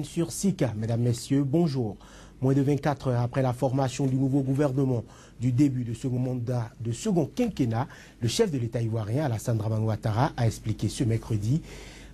Sur Sika, mesdames, messieurs, bonjour. Moins de 24 heures après la formation du nouveau gouvernement du début de second mandat, de second quinquennat, le chef de l'État ivoirien, Alassane Dramane Ouattara, a expliqué ce mercredi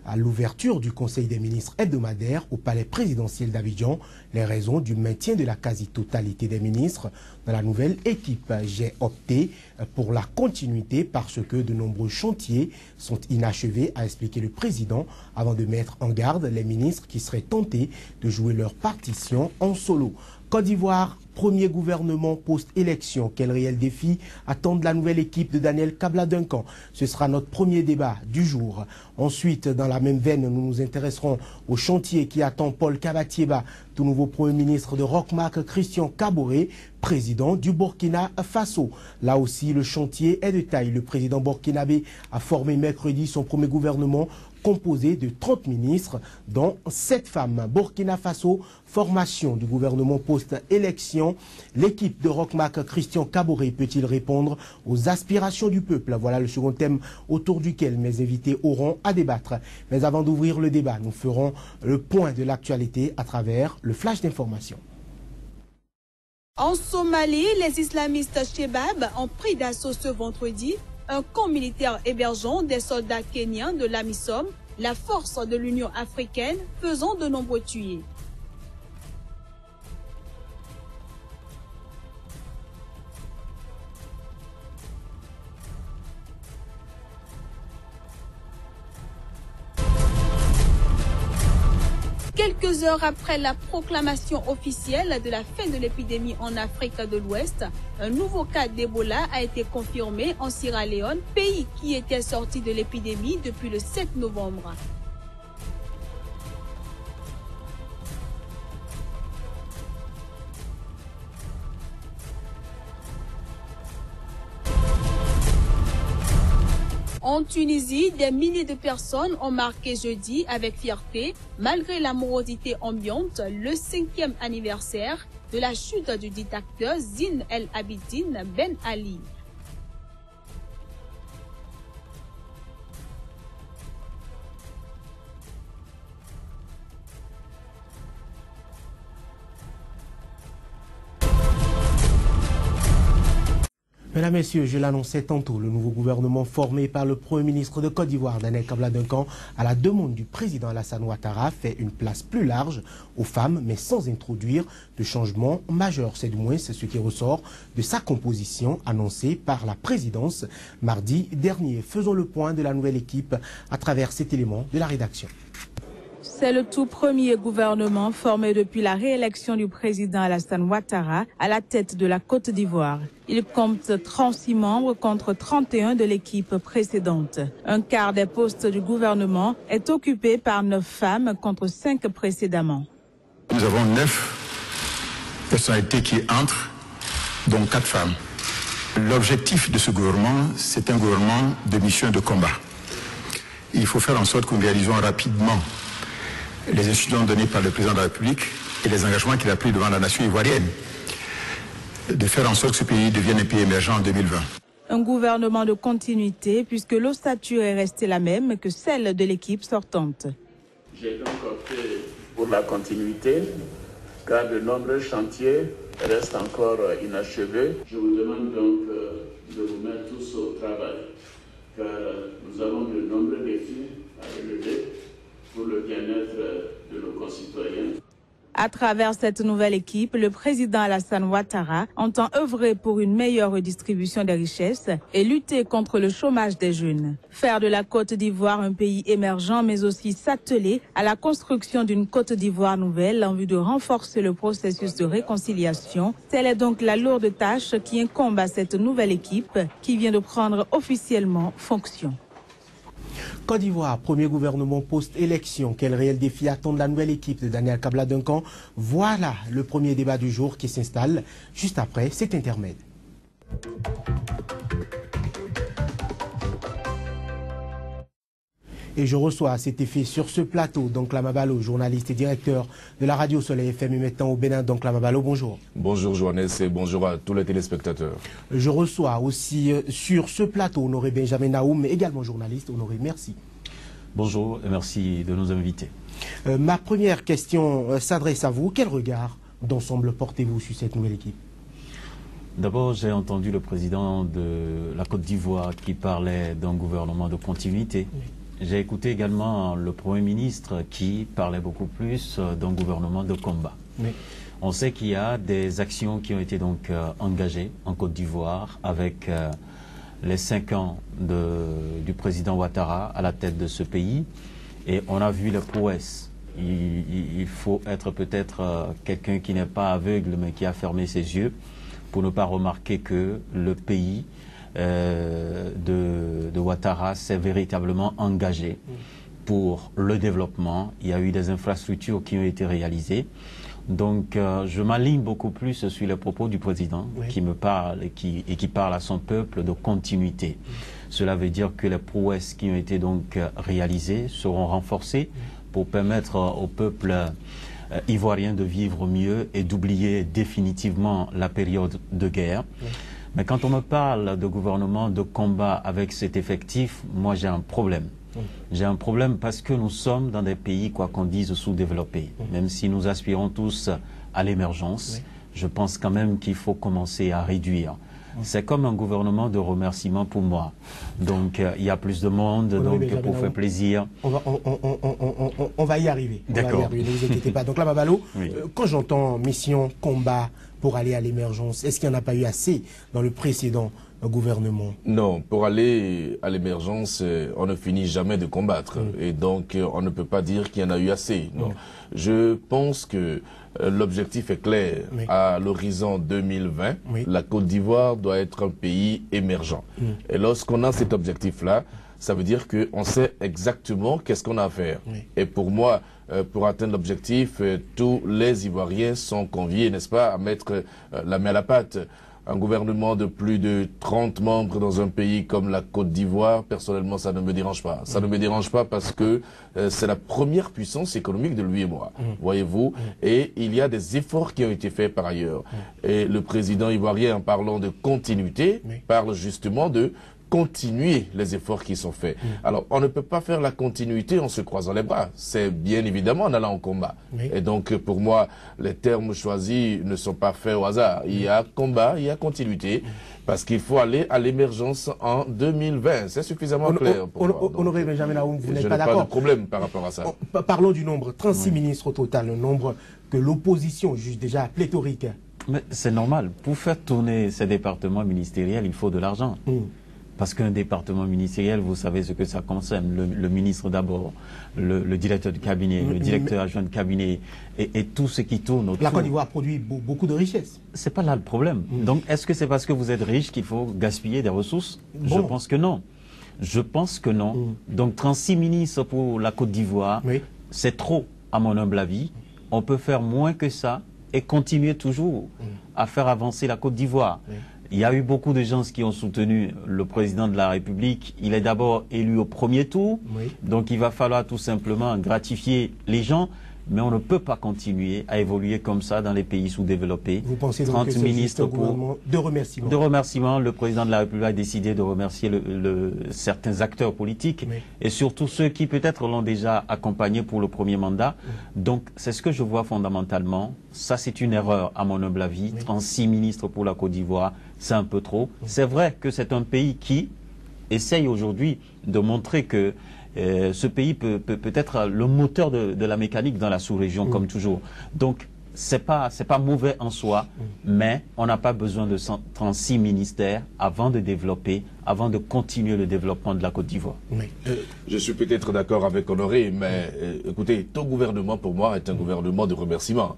à l'ouverture du Conseil des ministres hebdomadaire au palais présidentiel d'Abidjan les raisons du maintien de la quasi-totalité des ministres dans la nouvelle équipe. J'ai opté pour la continuité parce que de nombreux chantiers sont inachevés, a expliqué le président avant de mettre en garde les ministres qui seraient tentés de jouer leur partition en solo. Côte d'Ivoire, premier gouvernement post-élection. Quel réel défi attendent la nouvelle équipe de Daniel Kabla-Duncan? Ce sera notre premier débat du jour. Ensuite, dans la même veine, nous nous intéresserons au chantier qui attend Paul Kabatieba, tout nouveau Premier ministre de Roch-Marc Christian Kaboré, président du Burkina Faso. Là aussi, le chantier est de taille. Le président burkinabé a formé mercredi son premier gouvernement composé de 30 ministres, dont 7 femmes. Burkina Faso, formation du gouvernement post-élection. L'équipe de Roch-Marc Christian Kaboré peut-il répondre aux aspirations du peuple? Voilà le second thème autour duquel mes invités auront à débattre. Mais avant d'ouvrir le débat, nous ferons le point de l'actualité à travers le flash d'information. En Somalie, les islamistes Shebab ont pris d'assaut ce vendredi un camp militaire hébergeant des soldats kenyans de l'AMISOM, la force de l'Union africaine, faisant de nombreux tués. Quelques heures après la proclamation officielle de la fin de l'épidémie en Afrique de l'Ouest, un nouveau cas d'Ebola a été confirmé en Sierra Leone, pays qui était sorti de l'épidémie depuis le 7 novembre. En Tunisie, des milliers de personnes ont marqué jeudi avec fierté, malgré la morosité ambiante, le 5e anniversaire de la chute du dictateur Zine El Abidine Ben Ali. Mesdames, Messieurs, je l'annonçais tantôt, le nouveau gouvernement formé par le Premier ministre de Côte d'Ivoire, Daniel Kabla-Duncan, à la demande du président Alassane Ouattara, fait une place plus large aux femmes, mais sans introduire de changements majeurs. C'est du moins ce qui ressort de sa composition annoncée par la présidence mardi dernier. Faisons le point de la nouvelle équipe à travers cet élément de la rédaction. C'est le tout premier gouvernement formé depuis la réélection du président Alassane Ouattara à la tête de la Côte d'Ivoire. Il compte 36 membres contre 31 de l'équipe précédente. Un quart des postes du gouvernement est occupé par 9 femmes contre 5 précédemment. Nous avons 9 personnalités qui entrent, dont 4 femmes. L'objectif de ce gouvernement, c'est un gouvernement de mission de combat. Il faut faire en sorte que nous réalisons rapidement les instructions données par le président de la République et les engagements qu'il a pris devant la nation ivoirienne, de faire en sorte que ce pays devienne un pays émergent en 2020. Un gouvernement de continuité puisque l'ossature est restée la même que celle de l'équipe sortante. J'ai donc opté pour la continuité car de nombreux chantiers restent encore inachevés. Je vous demande donc de vous mettre tous au travail car nous avons de nombreux défis à relever pour le bien-être de nos concitoyens. À travers cette nouvelle équipe, le président Alassane Ouattara entend œuvrer pour une meilleure redistribution des richesses et lutter contre le chômage des jeunes. Faire de la Côte d'Ivoire un pays émergent, mais aussi s'atteler à la construction d'une Côte d'Ivoire nouvelle en vue de renforcer le processus de réconciliation. Telle est donc la lourde tâche qui incombe à cette nouvelle équipe qui vient de prendre officiellement fonction. Côte d'Ivoire, premier gouvernement post-élection. Quel réel défi attend la nouvelle équipe de Daniel Kabla-Duncan? Voilà le premier débat du jour qui s'installe juste après cet intermède. Et je reçois à cet effet sur ce plateau, donc Lamabalo, journaliste et directeur de la radio Soleil FM et maintenant au Bénin. Donc Lamabalo, bonjour. Bonjour Joannès et bonjour à tous les téléspectateurs. Je reçois aussi sur ce plateau Honoré Benjamin Naoum, mais également journaliste. Honoré, merci. Bonjour et merci de nous inviter. Ma première question s'adresse à vous. Quel regard d'ensemble portez-vous sur cette nouvelle équipe? D'abord, j'ai entendu le président de la Côte d'Ivoire qui parlait d'un gouvernement de continuité. Oui. J'ai écouté également le Premier ministre qui parlait beaucoup plus d'un gouvernement de combat. Oui. On sait qu'il y a des actions qui ont été donc engagées en Côte d'Ivoire avec les 5 ans du président Ouattara à la tête de ce pays. Et on a vu les prouesses. Il faut être peut-être quelqu'un qui n'est pas aveugle mais qui a fermé ses yeux pour ne pas remarquer que le pays de Ouattara s'est véritablement engagé pour le développement. Il y a eu des infrastructures qui ont été réalisées. Donc je m'aligne beaucoup plus sur les propos du président qui me parle et qui parle à son peuple de continuité. Cela veut dire que les prouesses qui ont été donc réalisées seront renforcées pour permettre au peuple ivoirien de vivre mieux et d'oublier définitivement la période de guerre. Oui. Mais quand on me parle de gouvernement de combat avec cet effectif, moi j'ai un problème. Oui. J'ai un problème parce que nous sommes dans des pays, quoi qu'on dise, sous-développés. Oui. Même si nous aspirons tous à l'émergence, je pense quand même qu'il faut commencer à réduire. C'est comme un gouvernement de remerciement pour moi. Donc, il y a plus de monde, donc pour faire plaisir. On va y arriver. D'accord. Ne vous inquiétez pas. Donc là, Babalo, quand j'entends mission, combat pour aller à l'émergence, est-ce qu'il n'y en a pas eu assez dans le précédent gouvernement? Non, pour aller à l'émergence, on ne finit jamais de combattre. Et donc, on ne peut pas dire qu'il y en a eu assez. Non. Je pense que l'objectif est clair. À l'horizon 2020, la Côte d'Ivoire doit être un pays émergent. Et lorsqu'on a cet objectif-là, ça veut dire qu'on sait exactement qu'est-ce qu'on a à faire. Et pour moi, pour atteindre l'objectif, tous les Ivoiriens sont conviés, n'est-ce pas, à mettre la main à la pâte. Un gouvernement de plus de 30 membres dans un pays comme la Côte d'Ivoire, personnellement, ça ne me dérange pas. Ça ne me dérange pas parce que c'est la première puissance économique de l'UEMOA, voyez-vous. Et il y a des efforts qui ont été faits par ailleurs. Et le président ivoirien, en parlant de continuité, parle justement de continuer les efforts qui sont faits. Alors, on ne peut pas faire la continuité en se croisant les bras. C'est bien évidemment en allant au combat. Et donc, pour moi, les termes choisis ne sont pas faits au hasard. Il y a combat, il y a continuité, parce qu'il faut aller à l'émergence en 2020. C'est suffisamment clair pour moi. Honoré Benjamin Aoum, vous n'êtes pas d'accord? Je n'ai pas de problème par rapport à ça. Parlons du nombre. 36 ministres au total, le nombre que l'opposition juge déjà pléthorique. Mais c'est normal. Pour faire tourner ces départements ministériels, il faut de l'argent. Parce qu'un département ministériel, vous savez ce que ça concerne. Le ministre d'abord, le directeur de cabinet, le directeur adjoint de cabinet et tout ce qui tourne autour. La Côte d'Ivoire produit beaucoup de richesses. C'est pas là le problème. Donc, est-ce que c'est parce que vous êtes riche qu'il faut gaspiller des ressources? Je pense que non. Je pense que non. Donc, 36 ministres pour la Côte d'Ivoire, c'est trop, à mon humble avis. On peut faire moins que ça et continuer toujours à faire avancer la Côte d'Ivoire. Il y a eu beaucoup de gens qui ont soutenu le président de la République. Il est d'abord élu au premier tour. Donc il va falloir tout simplement gratifier les gens. Mais on ne peut pas continuer à évoluer comme ça dans les pays sous-développés. Vous pensez donc 30 que ministres pour de remerciements? De remerciements. Le président de la République a décidé de remercier certains acteurs politiques et surtout ceux qui peut-être l'ont déjà accompagné pour le premier mandat. Donc c'est ce que je vois fondamentalement. Ça c'est une erreur à mon humble avis. 36 ministres pour la Côte d'Ivoire, c'est un peu trop. C'est vrai que c'est un pays qui essaye aujourd'hui de montrer que ce pays peut être le moteur de la mécanique dans la sous-région, comme toujours. Donc, c'est pas mauvais en soi, mais on n'a pas besoin de 36 ministères avant de développer, avant de continuer le développement de la Côte d'Ivoire. Je suis peut-être d'accord avec Honoré, mais écoutez, tout gouvernement pour moi est un gouvernement de remerciement.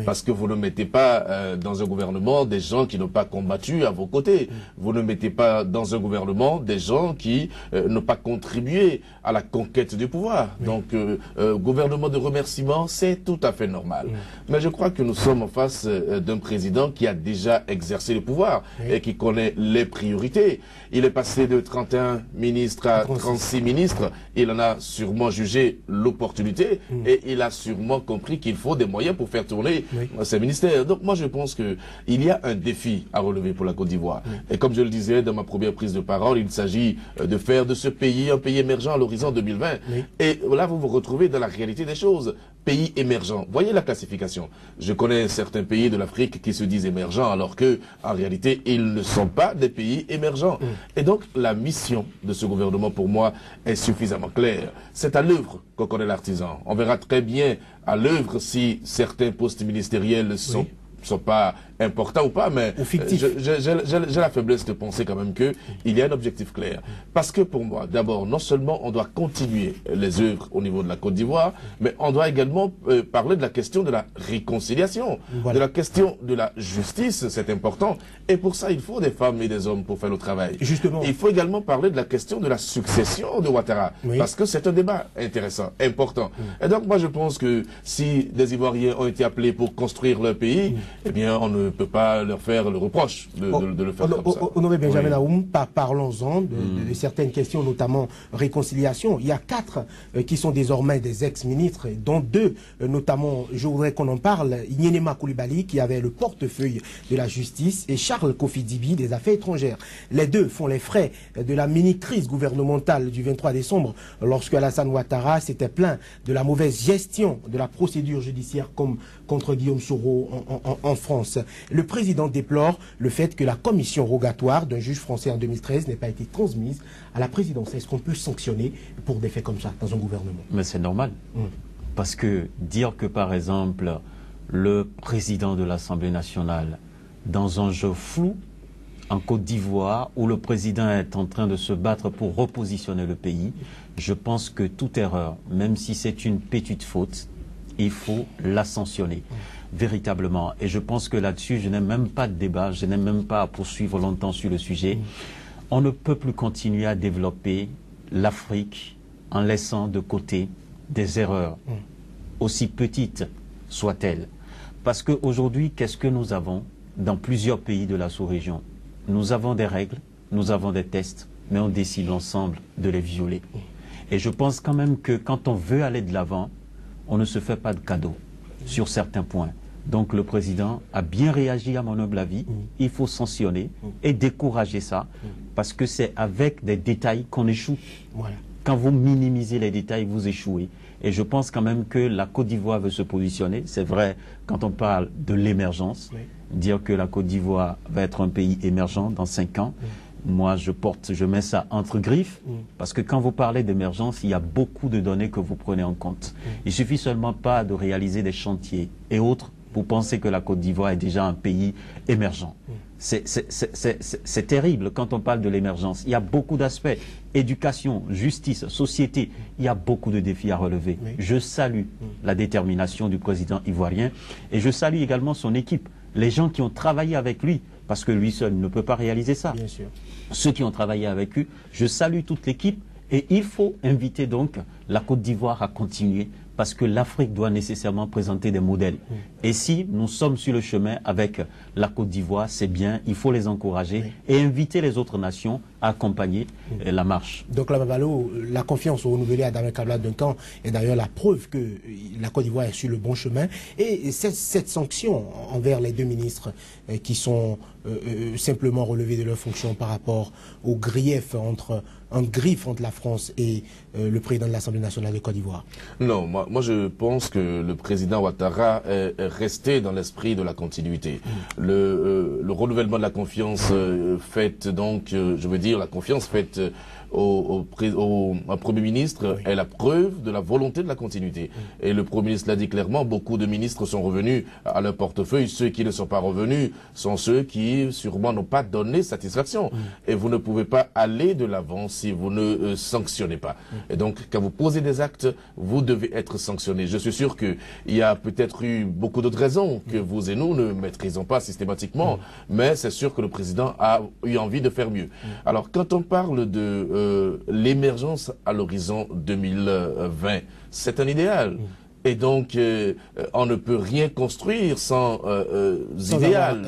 Parce que vous ne mettez pas dans un gouvernement des gens qui n'ont pas combattu à vos côtés. Vous ne mettez pas dans un gouvernement des gens qui n'ont pas contribué à la conquête du pouvoir. Donc, gouvernement de remerciement, c'est tout à fait normal. Mais je crois que nous sommes en face d'un président qui a déjà exercé le pouvoir et qui connaît les priorités. Il est passé de 31 ministres à 36 ministres. Il en a sûrement jugé l'opportunité et il a sûrement compris qu'il faut des moyens pour faire tourner ces ministères. Donc moi je pense qu'il y a un défi à relever pour la Côte d'Ivoire. Et comme je le disais dans ma première prise de parole, il s'agit de faire de ce pays un pays émergent à l'horizon 2020. Et là vous vous retrouvez dans la réalité des choses. Pays émergents. Voyez la classification. Je connais certains pays de l'Afrique qui se disent émergents alors que, en réalité, ils ne sont pas des pays émergents. Et donc, la mission de ce gouvernement, pour moi, est suffisamment claire. C'est à l'œuvre qu'on connaît l'artisan. On verra très bien à l'œuvre si certains postes ministériels sont pas importants ou pas, mais j'ai la faiblesse de penser quand même qu'il y a un objectif clair. Parce que pour moi, d'abord, non seulement on doit continuer les œuvres au niveau de la Côte d'Ivoire, mais on doit également parler de la question de la réconciliation, de la question de la justice, c'est important. Et pour ça, il faut des femmes et des hommes pour faire le travail. Justement. Il faut également parler de la question de la succession de Ouattara, parce que c'est un débat intéressant, important. Et donc moi je pense que si des Ivoiriens ont été appelés pour construire leur pays, eh bien on ne peut pas leur faire le reproche de le faire comme ça. Honoré Benjamin Aoum, parlons-en de certaines questions, notamment réconciliation. Il y a 4 qui sont désormais des ex-ministres, dont 2, notamment, je voudrais qu'on en parle, Nyenema Koulibaly, qui avait le portefeuille de la justice, et Charles Kofi Dibi, des affaires étrangères. Les 2 font les frais de la mini-crise gouvernementale du 23 décembre, lorsque Alassane Ouattara s'était plaint de la mauvaise gestion de la procédure judiciaire comme contre Guillaume Soro en France. Le président déplore le fait que la commission rogatoire d'un juge français en 2013 n'ait pas été transmise à la présidence. Est-ce qu'on peut sanctionner pour des faits comme ça dans un gouvernement? Mais c'est normal. Parce que dire que, par exemple, le président de l'Assemblée nationale, dans un jeu flou, en Côte d'Ivoire, où le président est en train de se battre pour repositionner le pays, je pense que toute erreur, même si c'est une petite faute, il faut la sanctionner véritablement. Et je pense que là-dessus, je n'ai même pas de débat, je n'ai même pas à poursuivre longtemps sur le sujet. On ne peut plus continuer à développer l'Afrique en laissant de côté des erreurs, aussi petites soient-elles. Parce qu'aujourd'hui, qu'est-ce que nous avons dans plusieurs pays de la sous-région? Nous avons des règles, nous avons des tests, mais on décide ensemble de les violer. Et je pense quand même que quand on veut aller de l'avant, on ne se fait pas de cadeaux sur certains points. Donc le président a bien réagi à mon humble avis. Il faut sanctionner et décourager ça, parce que c'est avec des détails qu'on échoue. Quand vous minimisez les détails, vous échouez. Et je pense quand même que la Côte d'Ivoire veut se positionner. C'est vrai, quand on parle de l'émergence, dire que la Côte d'Ivoire va être un pays émergent dans 5 ans, moi je mets ça entre griffes, parce que quand vous parlez d'émergence, il y a beaucoup de données que vous prenez en compte. Il suffit seulement pas de réaliser des chantiers et autres pour penser que la Côte d'Ivoire est déjà un pays émergent. C'est terrible quand on parle de l'émergence. Il y a beaucoup d'aspects. Éducation, justice, société. Il y a beaucoup de défis à relever. Je salue la détermination du président ivoirien et je salue également son équipe. Les gens qui ont travaillé avec lui, parce que lui seul ne peut pas réaliser ça. Bien sûr. Ceux qui ont travaillé avec lui, je salue toute l'équipe et il faut inviter donc la Côte d'Ivoire à continuer, parce que l'Afrique doit nécessairement présenter des modèles. Et si nous sommes sur le chemin avec la Côte d'Ivoire, c'est bien, il faut les encourager et inviter les autres nations à accompagner la marche. Donc la confiance renouvelée à Damien Kabla Duncan est d'ailleurs la preuve que la Côte d'Ivoire est sur le bon chemin. Et cette sanction envers les 2 ministres qui sont simplement relevés de leurs fonctions par rapport au grief entre la France et le président de l'Assemblée nationale de Côte d'Ivoire. Non, moi je pense que le président Ouattara est resté dans l'esprit de la continuité. Le renouvellement de la confiance faite, donc, je veux dire, la confiance faite au Premier ministre est la preuve de la volonté de la continuité. Et le Premier ministre l'a dit clairement, beaucoup de ministres sont revenus à leur portefeuille. Ceux qui ne sont pas revenus sont ceux qui sûrement n'ont pas donné satisfaction. Et vous ne pouvez pas aller de l'avant si vous ne sanctionnez pas. Et donc, quand vous posez des actes, vous devez être sanctionné. Je suis sûr qu'il y a peut-être eu beaucoup d'autres raisons que vous et nous ne maîtrisons pas systématiquement, mais c'est sûr que le président a eu envie de faire mieux. Alors, quand on parle de l'émergence à l'horizon 2020, c'est un idéal. Et donc, on ne peut rien construire sans idéal.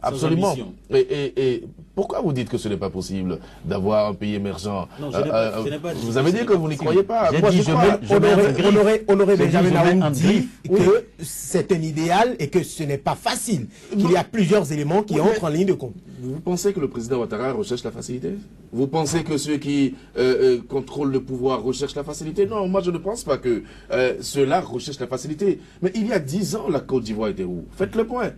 Absolument. Absolument. Et Pourquoi vous dites que ce n'est pas possible d'avoir un pays émergent? Non, je n'ai pas dit vous avez dit que vous n'y croyez pas. Moi, je crois. Honoré Benjamin Naoum dit que c'est un idéal et que ce n'est pas facile, qu'il y a plusieurs éléments qui entrent en ligne de compte. Vous pensez que le président Ouattara recherche la facilité? Vous pensez que ceux qui contrôlent le pouvoir recherchent la facilité? Non, moi je ne pense pas que ceux-là recherchent la facilité. Mais il y a 10 ans, la Côte d'Ivoire était où? Faites le point.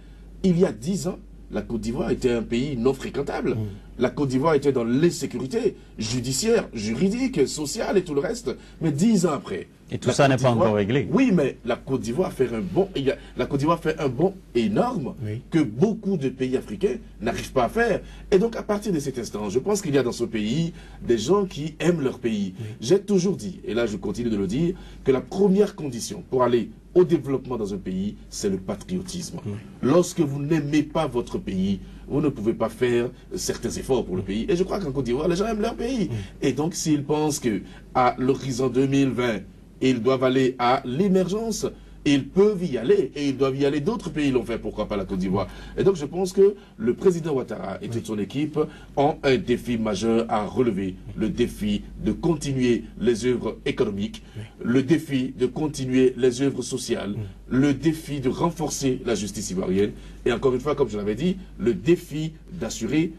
Il y a 10 ans, la Côte d'Ivoire était un pays non fréquentable. La Côte d'Ivoire était dans l'insécurité judiciaire, juridique, sociale et tout le reste. Mais 10 ans après... Et tout ça n'est pas encore réglé. Oui, mais la Côte d'Ivoire fait un bond énorme que beaucoup de pays africains n'arrivent pas à faire. Et donc, à partir de cet instant, je pense qu'il y a dans ce pays des gens qui aiment leur pays. J'ai toujours dit, et là je continue de le dire, que la première condition pour aller au développement dans un pays, c'est le patriotisme. Lorsque vous n'aimez pas votre pays, vous ne pouvez pas faire certains efforts pour le pays. Et je crois qu'en Côte d'Ivoire, les gens aiment leur pays. Et donc, s'ils pensent qu'à l'horizon 2020, ils doivent aller à l'émergence, ils peuvent y aller, et ils doivent y aller. D'autres pays l'ont fait, pourquoi pas la Côte d'Ivoire? Et donc je pense que le président Ouattara et toute son équipe ont un défi majeur à relever. Le défi de continuer les œuvres économiques, le défi de continuer les œuvres sociales, le défi de renforcer la justice ivoirienne, et encore une fois, comme je l'avais dit, le défi d'assurer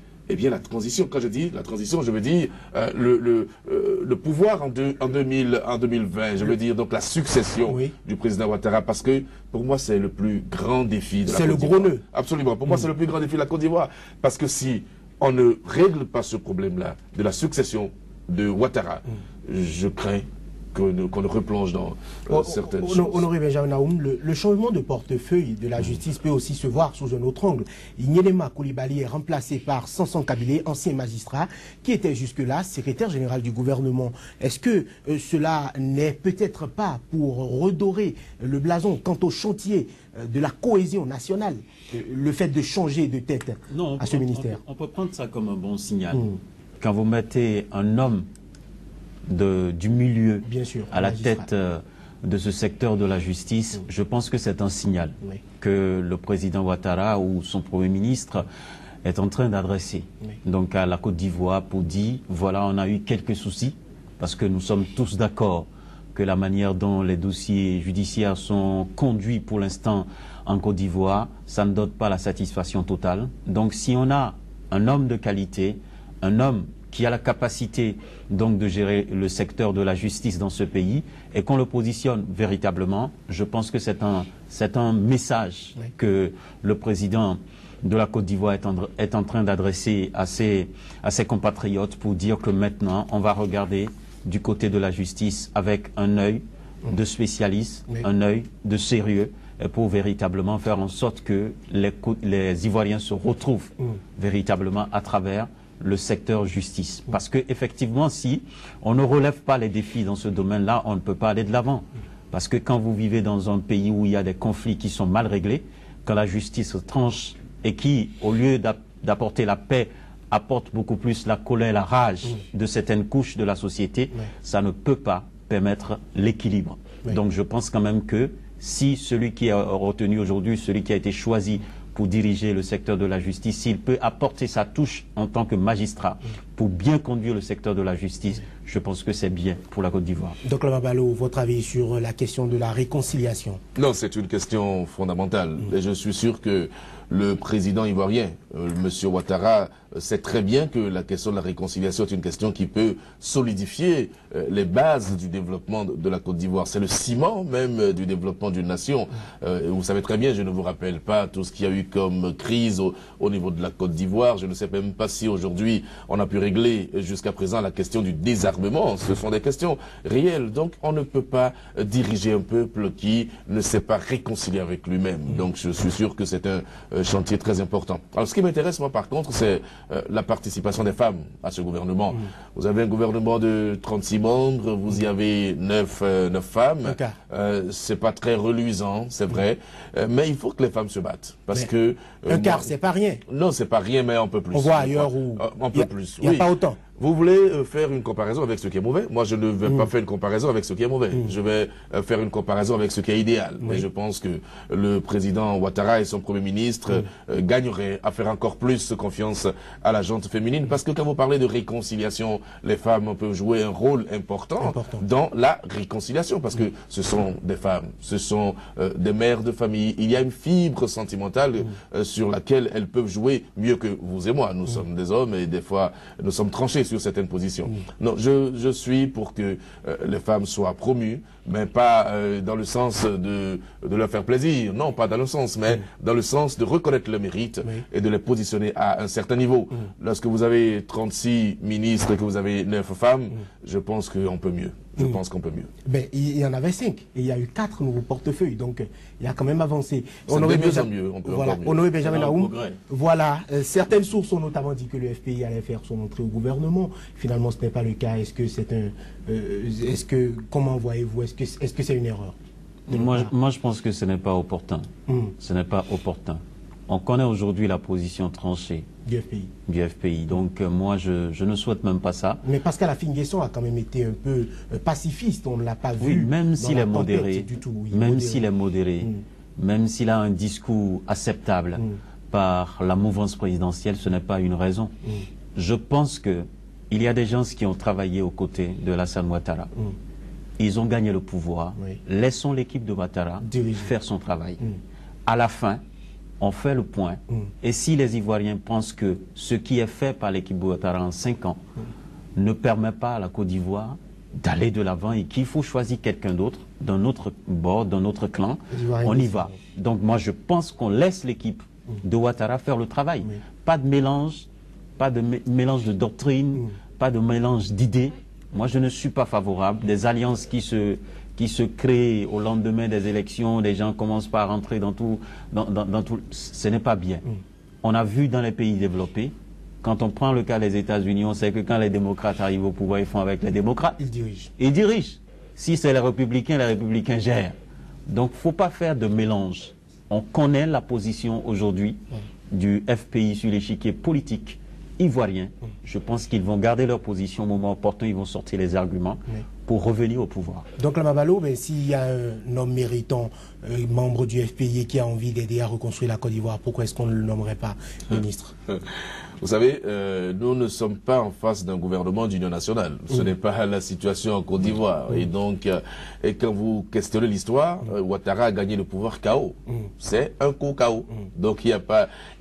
la transition. Quand je dis la transition, je veux dire le pouvoir en 2020, je veux dire donc la succession du président Ouattara, parce que pour moi c'est le plus grand défi de la Côte d'Ivoire. C'est le gros nœud. Absolument, pour moi c'est le plus grand défi de la Côte d'Ivoire, parce que si on ne règle pas ce problème-là de la succession de Ouattara, je crains qu'on ne replonge dans certaines choses. Honoré Benjamin Naoum, le changement de portefeuille de la justice peut aussi se voir sous un autre angle. Ignelema Coulibaly est remplacé par Sanson Kabilé, ancien magistrat, qui était jusque-là secrétaire général du gouvernement. Est-ce que cela n'est peut-être pas pour redorer le blason quant au chantier de la cohésion nationale, le fait de changer de tête à ce ministère? On peut prendre ça comme un bon signal. Quand vous mettez un homme du milieu à la tête de ce secteur de la justice, je pense que c'est un signal que le président Ouattara ou son Premier ministre est en train d'adresser donc à la Côte d'Ivoire pour dire, voilà, on a eu quelques soucis, parce que nous sommes tous d'accord que la manière dont les dossiers judiciaires sont conduits pour l'instant en Côte d'Ivoire, ça ne donne pas la satisfaction totale. Donc si on a un homme de qualité, un homme qui a la capacité donc de gérer le secteur de la justice dans ce pays et qu'on le positionne véritablement, je pense que c'est un message que le président de la Côte d'Ivoire est en train d'adresser à ses compatriotes pour dire que maintenant on va regarder du côté de la justice avec un œil de spécialiste, un œil de sérieux, pour véritablement faire en sorte que les Ivoiriens se retrouvent véritablement à travers le secteur justice. Parce que effectivement, si on ne relève pas les défis dans ce domaine-là, on ne peut pas aller de l'avant. Parce que quand vous vivez dans un pays où il y a des conflits qui sont mal réglés, quand la justice tranche et qui, au lieu d'apporter la paix, apporte beaucoup plus la colère, la rage de certaines couches de la société, ça ne peut pas permettre l'équilibre. Donc je pense quand même que si celui qui est retenu aujourd'hui, celui qui a été choisi pour diriger le secteur de la justice, s'il peut apporter sa touche en tant que magistrat pour bien conduire le secteur de la justice, je pense que c'est bien pour la Côte d'Ivoire. Donc, Mabalo, votre avis sur la question de la réconciliation? Non, c'est une question fondamentale. Et je suis sûr que le président ivoirien, M. Ouattara, sait très bien que la question de la réconciliation est une question qui peut solidifier les bases du développement de la Côte d'Ivoire. C'est le ciment même du développement d'une nation. Vous savez très bien, je ne vous rappelle pas tout ce qu'il y a eu comme crise au niveau de la Côte d'Ivoire. Je ne sais même pas si aujourd'hui on a pu régler jusqu'à présent la question du désarmement. Ce sont des questions réelles. Donc on ne peut pas diriger un peuple qui ne s'est pas réconcilié avec lui-même. Donc je suis sûr que c'est un chantier très important. Alors ce qui m'intéresse moi par contre, c'est la participation des femmes à ce gouvernement. Vous avez un gouvernement de 36 membres, vous y avez 9 femmes. C'est pas très reluisant, c'est vrai, mais il faut que les femmes se battent. Parce que un quart, c'est pas rien. Non, c'est pas rien, mais on peut plus. On voit ailleurs où on peut plus. Il n'y a pas autant. Vous voulez faire une comparaison avec ce qui est mauvais? Moi, je ne vais pas faire une comparaison avec ce qui est mauvais. Je vais faire une comparaison avec ce qui est idéal. Et je pense que le président Ouattara et son premier ministre gagneraient à faire encore plus confiance à la gente féminine. Parce que quand vous parlez de réconciliation, les femmes peuvent jouer un rôle important dans la réconciliation. Parce que ce sont des femmes, ce sont des mères de famille. Il y a une fibre sentimentale sur laquelle elles peuvent jouer mieux que vous et moi. Nous sommes des hommes et des fois nous sommes tranchés sur certaines positions. Non, je suis pour que les femmes soient promues, mais pas dans le sens de leur faire plaisir. Non, pas dans le sens, mais dans le sens de reconnaître le mérite et de les positionner à un certain niveau. Lorsque vous avez 36 ministres et que vous avez 9 femmes, je pense qu'on peut mieux. Je pense qu'on peut mieux. Ben, il y en avait 5 et il y a eu 4 nouveaux portefeuilles, donc il y a quand même avancé. Honoré Benjamin, on peut voilà, encore mieux. Honoré Benjamin Naoum, voilà, certaines sources ont notamment dit que le FPI allait faire son entrée au gouvernement. Finalement, ce n'est pas le cas. Est-ce que c'est un, comment voyez-vous, est-ce que c'est une erreur? Moi, je pense que ce n'est pas opportun. Ce n'est pas opportun. On connaît aujourd'hui la position tranchée du FPI. Donc moi, je ne souhaite même pas ça. Mais Pascal Affi-N'Guesson a quand même été un peu pacifiste, on ne l'a pas vu. Oui, même s'il est modéré, même s'il est modéré, même s'il a un discours acceptable par la mouvance présidentielle, ce n'est pas une raison. Je pense que il y a des gens qui ont travaillé aux côtés de Alassane Ouattara. Ils ont gagné le pouvoir. Laissons l'équipe de Ouattara faire son travail. À la fin, on fait le point. Et si les Ivoiriens pensent que ce qui est fait par l'équipe Ouattara en 5 ans ne permet pas à la Côte d'Ivoire d'aller de l'avant et qu'il faut choisir quelqu'un d'autre d'un autre bord, d'un autre clan, on y va. Donc moi je pense qu'on laisse l'équipe de Ouattara faire le travail. Pas de mélange, mélange de doctrine, pas de mélange d'idées. Moi je ne suis pas favorable des alliances qui se créent au lendemain des élections, les gens commencent par rentrer dans tout, ce n'est pas bien. On a vu dans les pays développés, quand on prend le cas des États-Unis, on sait que quand les démocrates arrivent au pouvoir, ils font avec les démocrates. Ils dirigent. Si c'est les républicains gèrent. Donc, il ne faut pas faire de mélange. On connaît la position aujourd'hui du FPI sur l'échiquier politique ivoirien. Je pense qu'ils vont garder leur position au moment opportun, ils vont sortir les arguments pour revenir au pouvoir. Donc, la Mabalo, s'il y a un homme méritant, membre du FPI qui a envie d'aider à reconstruire la Côte d'Ivoire, pourquoi est-ce qu'on ne le nommerait pas ministre? Vous savez, nous ne sommes pas en face d'un gouvernement d'union nationale. Ce n'est pas la situation en Côte d'Ivoire. Et donc, et quand vous questionnez l'histoire, Ouattara a gagné le pouvoir KO. C'est un coup KO. Donc, il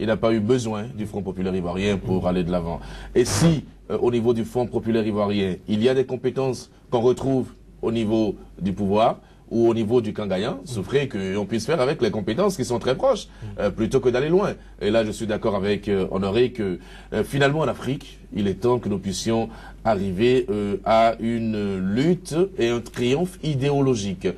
n'a pas eu besoin du Front populaire ivoirien pour aller de l'avant. Et si, au niveau du Front populaire ivoirien, il y a des compétences qu'on retrouve au niveau du pouvoir, ou au niveau du camp gagnant, souffrait qu'on puisse faire avec les compétences qui sont très proches, plutôt que d'aller loin. Et là, je suis d'accord avec Honoré que finalement en Afrique, il est temps que nous puissions arriver à une lutte et un triomphe idéologique.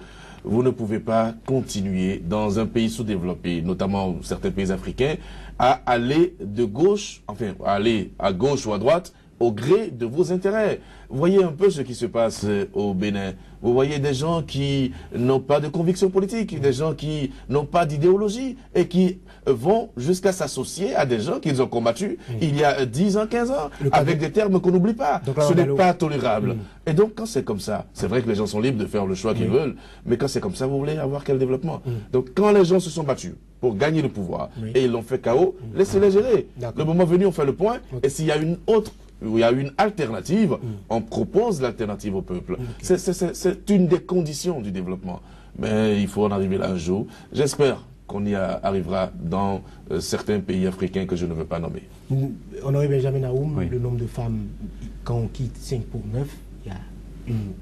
Vous ne pouvez pas continuer dans un pays sous-développé, notamment certains pays africains, à aller de gauche, enfin, à aller à gauche ou à droite, au gré de vos intérêts. Voyez un peu ce qui se passe au Bénin. Vous voyez des gens qui n'ont pas de conviction politique, des gens qui n'ont pas d'idéologie et qui vont jusqu'à s'associer à des gens qu'ils ont combattus il y a 10 ans, 15 ans, avec des termes qu'on n'oublie pas. Ce n'est pas tolérable. Et donc, quand c'est comme ça, c'est vrai que les gens sont libres de faire le choix qu'ils veulent, mais quand c'est comme ça, vous voulez avoir quel développement? Donc, quand les gens se sont battus pour gagner le pouvoir et ils l'ont fait KO, laissez-les gérer. Le moment venu, on fait le point, et s'il y a une autre où il y a une alternative, on propose l'alternative au peuple. C'est une des conditions du développement. Mais il faut en arriver là un jour. J'espère qu'on y arrivera dans certains pays africains que je ne veux pas nommer. Honoré Benjamin Naoum, le nombre de femmes, quand on quitte 5 pour 9, il y a une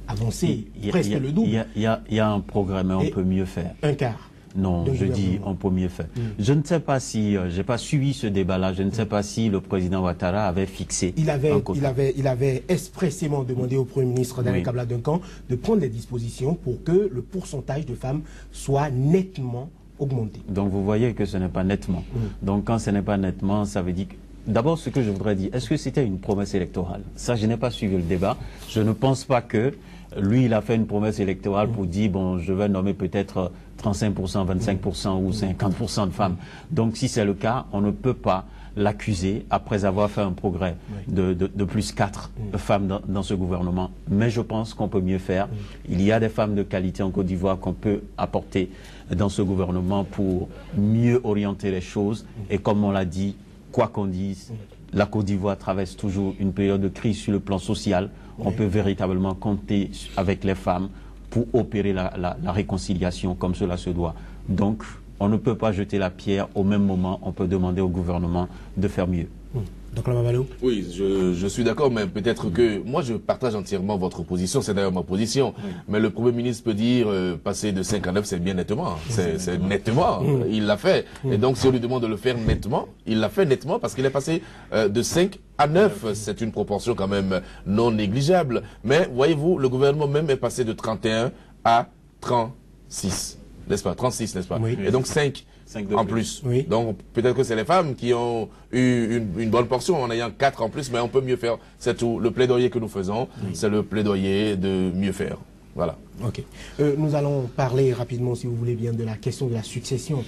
avancée, presque le double. Il y a un progrès, mais on peut mieux faire. Un quart. Non, je dis on peut mieux faire. Je ne sais pas si, j'ai pas suivi ce débat-là, je ne sais pas si le président Ouattara avait fixé. Il avait expressément demandé au Premier ministre d'Alain Kabla Duncan de prendre des dispositions pour que le pourcentage de femmes soit nettement augmenté. Donc vous voyez que ce n'est pas nettement. Donc quand ce n'est pas nettement, ça veut dire que... D'abord, ce que je voudrais dire, est-ce que c'était une promesse électorale? Ça, je n'ai pas suivi le débat. Je ne pense pas que lui, il a fait une promesse électorale pour dire, bon, je vais nommer peut-être 35%, 25% ou 50% de femmes. Donc si c'est le cas, on ne peut pas l'accuser après avoir fait un progrès de plus 4 femmes dans ce gouvernement. Mais je pense qu'on peut mieux faire. Il y a des femmes de qualité en Côte d'Ivoire qu'on peut apporter dans ce gouvernement pour mieux orienter les choses. Et comme on l'a dit, quoi qu'on dise, la Côte d'Ivoire traverse toujours une période de crise sur le plan social. On peut véritablement compter avec les femmes pour opérer la réconciliation comme cela se doit. Donc, on ne peut pas jeter la pierre au même moment. On peut demander au gouvernement de faire mieux. Donc là, Mamalo. Oui, je suis d'accord, mais peut-être que moi je partage entièrement votre position, c'est d'ailleurs ma position. Mais le Premier ministre peut dire passer de 5 à 9, c'est bien nettement. C'est nettement, il l'a fait. Et donc si on lui demande de le faire nettement, il l'a fait nettement parce qu'il est passé de 5 à 9. C'est une proportion quand même non négligeable. Mais voyez-vous, le gouvernement même est passé de 31 à 36. N'est-ce pas? 36, n'est-ce pas? Oui. Et donc 5 en plus. Oui. Donc peut-être que c'est les femmes qui ont eu une bonne portion en ayant 4 en plus, mais on peut mieux faire. C'est tout. Le plaidoyer que nous faisons, c'est le plaidoyer de mieux faire. Voilà. Ok. Nous allons parler rapidement, si vous voulez bien, de la question de la succession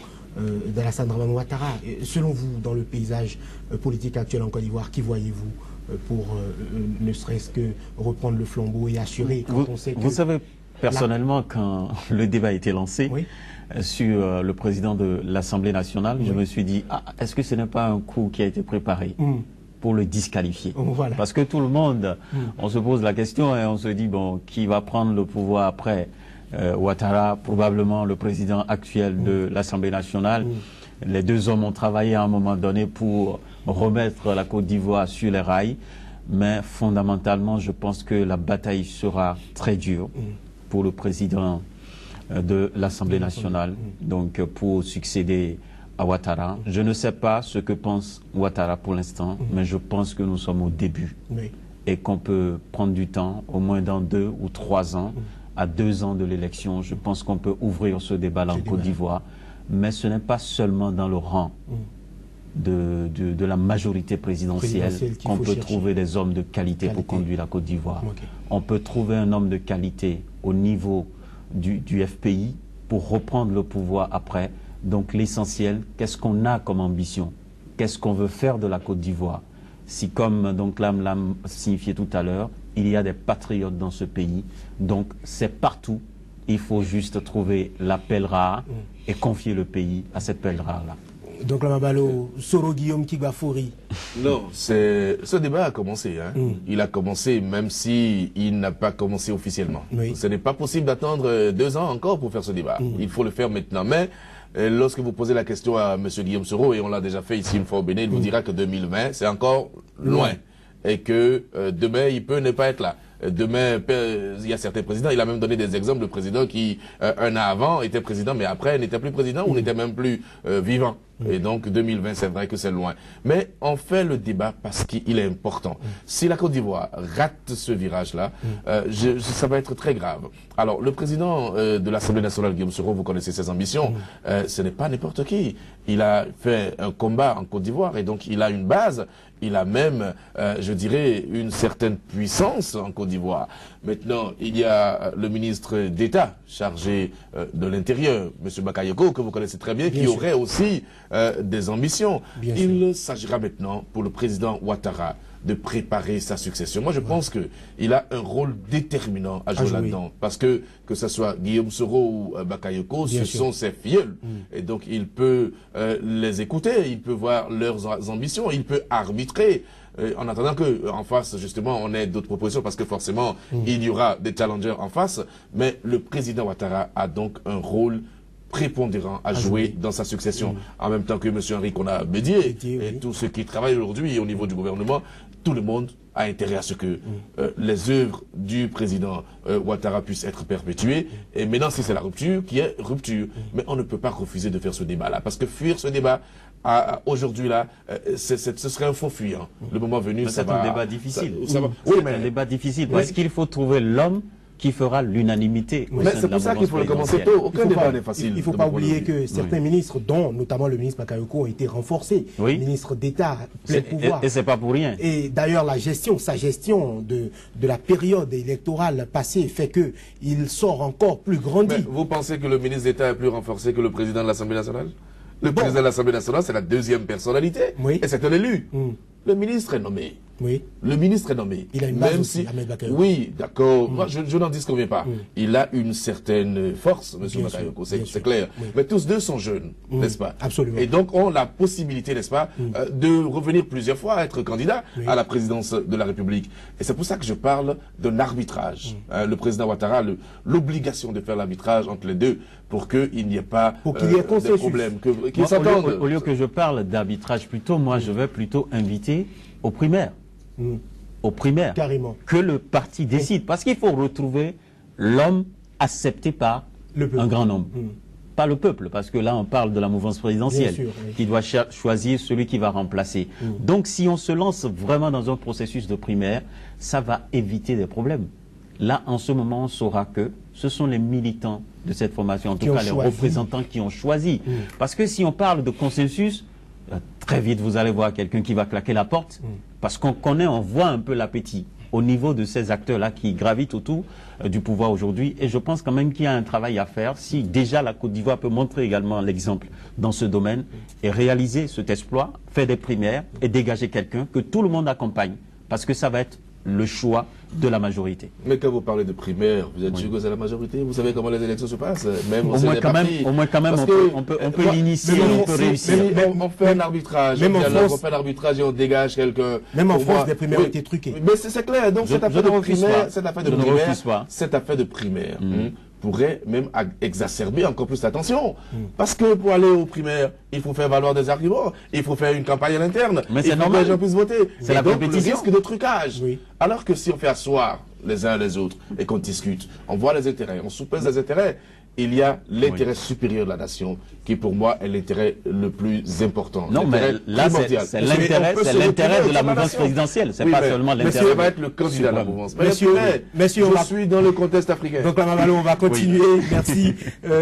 d'Alassane Dramane Ouattara. Selon vous, dans le paysage politique actuel en Côte d'Ivoire, qui voyez-vous pour ne serait-ce que reprendre le flambeau et assurer quand on sait que... Vous savez, personnellement, quand le débat a été lancé sur le président de l'Assemblée nationale, je me suis dit, est-ce que ce n'est pas un coup qui a été préparé pour le disqualifier? Voilà. Parce que tout le monde, on se pose la question et on se dit, bon, qui va prendre le pouvoir après Ouattara, probablement le président actuel de l'Assemblée nationale. Les deux hommes ont travaillé à un moment donné pour remettre la Côte d'Ivoire sur les rails. Mais fondamentalement, je pense que la bataille sera très dure pour le président de l'Assemblée nationale, donc pour succéder à Ouattara. Je ne sais pas ce que pense Ouattara pour l'instant, mais je pense que nous sommes au début et qu'on peut prendre du temps, au moins dans 2 ou 3 ans, à 2 ans de l'élection. Je pense qu'on peut ouvrir ce débat-là en Côte d'Ivoire, mais ce n'est pas seulement dans le rang de la majorité présidentielle qu'on peut trouver des hommes de qualité pour conduire la Côte d'Ivoire. On peut trouver un homme de qualité au niveau du FPI pour reprendre le pouvoir après. Donc l'essentiel, qu'est-ce qu'on a comme ambition? Qu'est-ce qu'on veut faire de la Côte d'Ivoire? Si, comme donc l'a signifié tout à l'heure, il y a des patriotes dans ce pays, donc c'est partout. Il faut juste trouver la pelle rare et confier le pays à cette pelle rare-là. Donc, Lamabalo, Soro Guillaume Kigbafouri. Non, ce débat a commencé. Hein. Il a commencé même si il n'a pas commencé officiellement. Ce n'est pas possible d'attendre 2 ans encore pour faire ce débat. Il faut le faire maintenant. Mais lorsque vous posez la question à M. Guillaume Soro, et on l'a déjà fait ici une fois au Bénin, il vous dira que 2020, c'est encore loin. Et que demain, il peut ne pas être là. Demain, il y a certains présidents, il a même donné des exemples de présidents qui, un an avant, étaient présidents, mais après, n'étaient plus présidents ou n'étaient même plus vivants. Et donc, 2020, c'est vrai que c'est loin. Mais on fait le débat parce qu'il est important. Si la Côte d'Ivoire rate ce virage-là, ça va être très grave. Alors, le président de l'Assemblée nationale, Guillaume Soro, vous connaissez ses ambitions. Ce n'est pas n'importe qui. Il a fait un combat en Côte d'Ivoire et donc il a une base. Il a même, je dirais, une certaine puissance en Côte d'Ivoire. Maintenant, il y a le ministre d'État chargé de l'Intérieur, M. Bakayoko, que vous connaissez très bien, qui aurait aussi des ambitions. Il s'agira maintenant pour le président Ouattara de préparer sa succession. Moi, je pense qu'il a un rôle déterminant à jouer là-dedans. Parce que ce soit Guillaume Soro ou Bakayoko, ce sont ses filleuls. Et donc, il peut les écouter, il peut voir leurs ambitions, il peut arbitrer. En attendant qu'en face, justement, on ait d'autres propositions, parce que forcément, il y aura des challengers en face. Mais le président Ouattara a donc un rôle prépondérant à jouer dans sa succession. En même temps que M. Henri Konan Bédié et tous ceux qui travaillent aujourd'hui au niveau du gouvernement, tout le monde a intérêt à ce que les œuvres du président Ouattara puissent être perpétuées. Et maintenant, si c'est la rupture, qui est rupture. Mais on ne peut pas refuser de faire ce débat-là. Parce que fuir ce débat, aujourd'hui, là, ce serait un faux fuyant. Le moment venu, c'est un débat difficile. Oui, mais un débat difficile parce qu'il faut trouver l'homme qui fera l'unanimité. Mais c'est pour ça qu'il faut le commencer tôt. Aucun débat n'est facile. Il ne faut pas oublier que certains ministres, dont notamment le ministre Bakayoko, ont été renforcés. Oui. Ministre d'État, plein pouvoir. Et c'est pas pour rien. Et d'ailleurs, sa gestion de la période électorale passée fait qu'il sort encore plus grandi. Mais vous pensez que le ministre d'État est plus renforcé que le président de l'Assemblée nationale? Le président de l'Assemblée nationale, c'est la deuxième personnalité. Oui. Et c'est un élu. Le ministre est nommé. Oui. Le ministre est nommé. Il a une base aussi, Ahmed Bakayoko. Oui, d'accord. Moi, je n'en disconviens pas. Il a une certaine force, M. Bakayoko, c'est clair. Oui. Mais tous deux sont jeunes, n'est-ce pas? Absolument. Et donc, ont la possibilité, n'est-ce pas, de revenir plusieurs fois à être candidat à la présidence de la République. Et c'est pour ça que je parle d'un arbitrage. Le président Ouattara a l'obligation de faire l'arbitrage entre les deux pour qu'il n'y ait pas de problème, qu'ils s'entendent. Au lieu que je parle d'arbitrage plutôt, moi, je vais plutôt inviter aux primaires. Aux primaires. Carrément. Que le parti décide. Parce qu'il faut retrouver l'homme accepté par un grand nombre. Pas le peuple, parce que là, on parle de la mouvance présidentielle, qui doit choisir celui qui va remplacer. Donc, si on se lance vraiment dans un processus de primaire, ça va éviter des problèmes. Là, en ce moment, on saura que ce sont les militants de cette formation, en tout cas les représentants qui ont choisi. Parce que si on parle de consensus, très vite, vous allez voir quelqu'un qui va claquer la porte, parce qu'on connaît, on voit un peu l'appétit au niveau de ces acteurs-là qui gravitent autour du pouvoir aujourd'hui. Et je pense quand même qu'il y a un travail à faire. Si déjà la Côte d'Ivoire peut montrer également l'exemple dans ce domaine et réaliser cet exploit, faire des primaires et dégager quelqu'un que tout le monde accompagne, parce que ça va être le choix de la majorité. Mais quand vous parlez de primaire, vous êtes sûr que c'est la majorité? Vous savez comment les élections se passent? Même au moins quand même, on peut l'initier, on peut réussir. On fait un arbitrage, on fait un arbitrage et on dégage quelqu'un. Même en France, des primaires ont été truquées. Mais c'est clair, donc cette affaire de primaire pourrait même exacerber encore plus la tension. Parce que pour aller aux primaires, il faut faire valoir des arguments, il faut faire une campagne à l'interne, mais c'est normal, que les gens puissent voter. C'est la compétition. Le risque de trucage. Alors que si on fait asseoir les uns les autres et qu'on discute, on voit les intérêts, on soupèse les intérêts, il y a l'intérêt supérieur de la nation qui pour moi est l'intérêt le plus important. Non, mais là c'est l'intérêt de la mouvance présidentielle, c'est pas seulement l'intérêt. Monsieur va être le candidat de la mouvance. Messieurs, je suis dans le contexte africain. Donc Mamalo, on va continuer. Merci.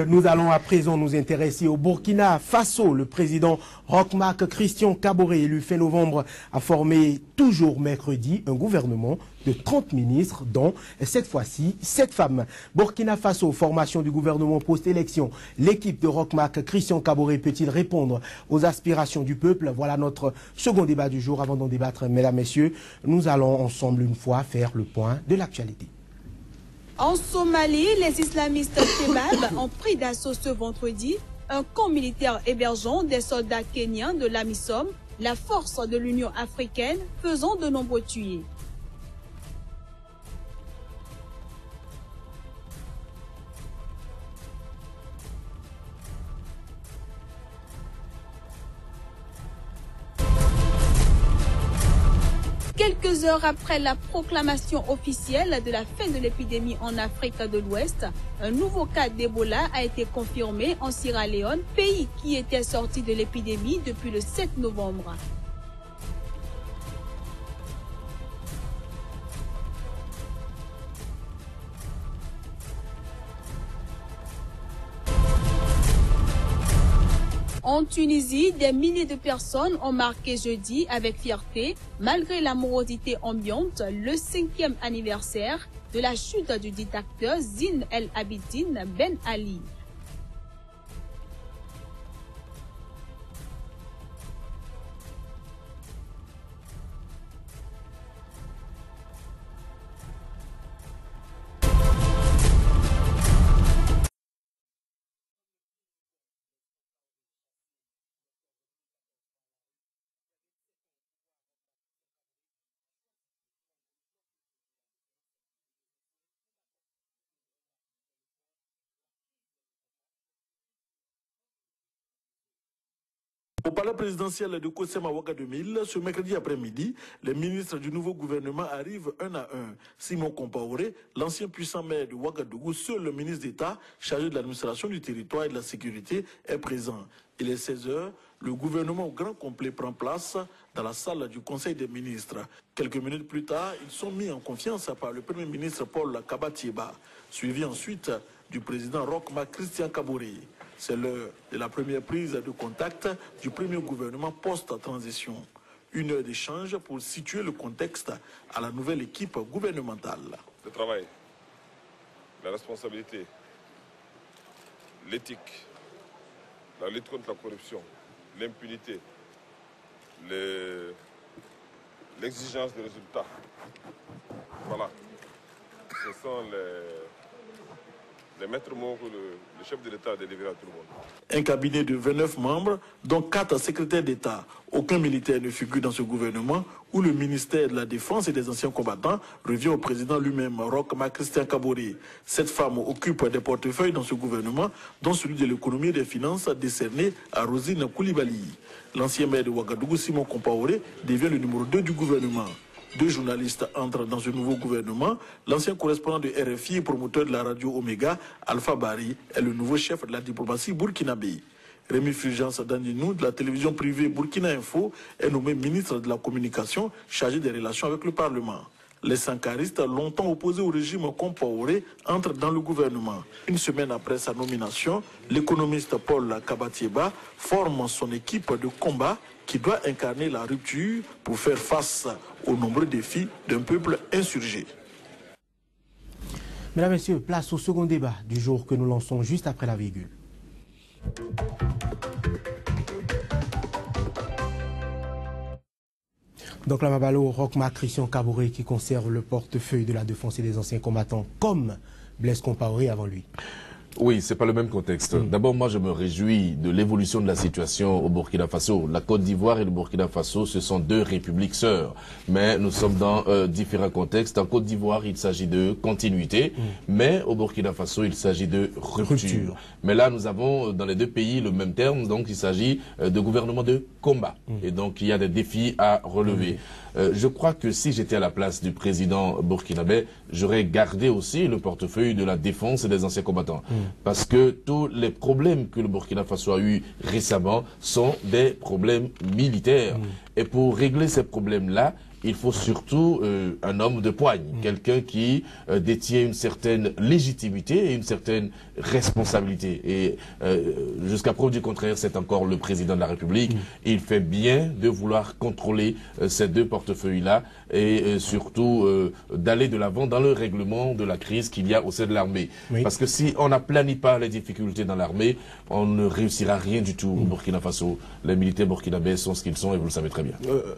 Nous allons à présent nous intéresser au Burkina Faso. Le président Roch-Marc Christian Kaboré, élu fin novembre, a formé toujours mercredi un gouvernement de 30 ministres, dont cette fois-ci 7 femmes. Burkina Faso, formation du gouvernement post-élection. L'équipe de Roch-Marc Christian Kaboré peut-il répondre aux aspirations du peuple? Voilà notre second débat du jour. Avant d'en débattre, mesdames, messieurs, nous allons ensemble une fois faire le point de l'actualité. En Somalie, les islamistes Shebab ont pris d'assaut ce vendredi un camp militaire hébergeant des soldats kenyans de l'AMISOM, la force de l'Union africaine, faisant de nombreux tués. Quelques heures après la proclamation officielle de la fin de l'épidémie en Afrique de l'Ouest, un nouveau cas d'Ebola a été confirmé en Sierra Leone, pays qui était sorti de l'épidémie depuis le 7 novembre. En Tunisie, des milliers de personnes ont marqué jeudi avec fierté, malgré la morosité ambiante, le 5e anniversaire de la chute du dictateur Zine El Abidine Ben Ali. Au palais présidentiel de Kosema Ouaga 2000, ce mercredi après-midi, les ministres du nouveau gouvernement arrivent un à un. Simon Compaoré, l'ancien puissant maire de Ouagadougou, seul le ministre d'État chargé de l'administration du territoire et de la sécurité, est présent. Il est 16 h, le gouvernement au grand complet prend place dans la salle du Conseil des ministres. Quelques minutes plus tard, ils sont mis en confiance par le Premier ministre Paul Kabatieba, suivi ensuite du président Roch Marc Christian Kaboré. C'est l'heure de la première prise de contact du premier gouvernement post-transition. Une heure d'échange pour situer le contexte à la nouvelle équipe gouvernementale. Le travail, la responsabilité, l'éthique, la lutte contre la corruption, l'impunité, l'exigence des résultats. Voilà. Ce sont les maîtres mots que le chef de l'État a délivré à tout le monde. Un cabinet de 29 membres, dont 4 secrétaires d'État. Aucun militaire ne figure dans ce gouvernement où le ministère de la Défense et des anciens combattants revient au président lui-même, Roch Marc Christian Kaboré. Cette femme occupe des portefeuilles dans ce gouvernement, dont celui de l'économie et des finances décerné à Rosine Koulibaly. L'ancien maire de Ouagadougou, Simon Compaoré, devient le numéro 2 du gouvernement. 2 journalistes entrent dans ce nouveau gouvernement. L'ancien correspondant de RFI et promoteur de la radio Omega, Alpha Bari, est le nouveau chef de la diplomatie burkinabé. Rémi Fulgence Dandinou, de la télévision privée Burkina Info, est nommé ministre de la Communication, chargé des relations avec le Parlement. Les sankaristes, longtemps opposés au régime Compaoré, entrent dans le gouvernement. Une semaine après sa nomination, l'économiste Paul Kabatieba forme son équipe de combat qui doit incarner la rupture pour faire face aux nombreux défis d'un peuple insurgé. Mesdames et messieurs, place au second débat du jour que nous lançons juste après la virgule. Donc la Mabalo, Roch Marc Christian Kaboré qui conserve le portefeuille de la défense et des anciens combattants comme Blaise Compaoré avant lui. Oui, c'est pas le même contexte. D'abord, moi, je me réjouis de l'évolution de la situation au Burkina Faso. La Côte d'Ivoire et le Burkina Faso, ce sont 2 républiques sœurs. Mais nous sommes dans différents contextes. En Côte d'Ivoire, il s'agit de continuité. Mais au Burkina Faso, il s'agit de rupture. Mais là, nous avons dans les 2 pays le même terme. Donc, il s'agit de gouvernement de combat. Et donc, il y a des défis à relever. Je crois que si j'étais à la place du président burkinabé, j'aurais gardé aussi le portefeuille de la défense et des anciens combattants. Parce que tous les problèmes que le Burkina Faso a eu récemment sont des problèmes militaires. Et pour régler ces problèmes-là, il faut surtout un homme de poigne, quelqu'un qui détient une certaine légitimité et une certaine responsabilité. Et jusqu'à preuve du contraire, c'est encore le président de la République. Il fait bien de vouloir contrôler ces 2 portefeuilles-là et surtout d'aller de l'avant dans le règlement de la crise qu'il y a au sein de l'armée. Parce que si on n'aplanit pas les difficultés dans l'armée, on ne réussira rien du tout au Burkina Faso. Les militaires burkinabés sont ce qu'ils sont et vous le savez très bien.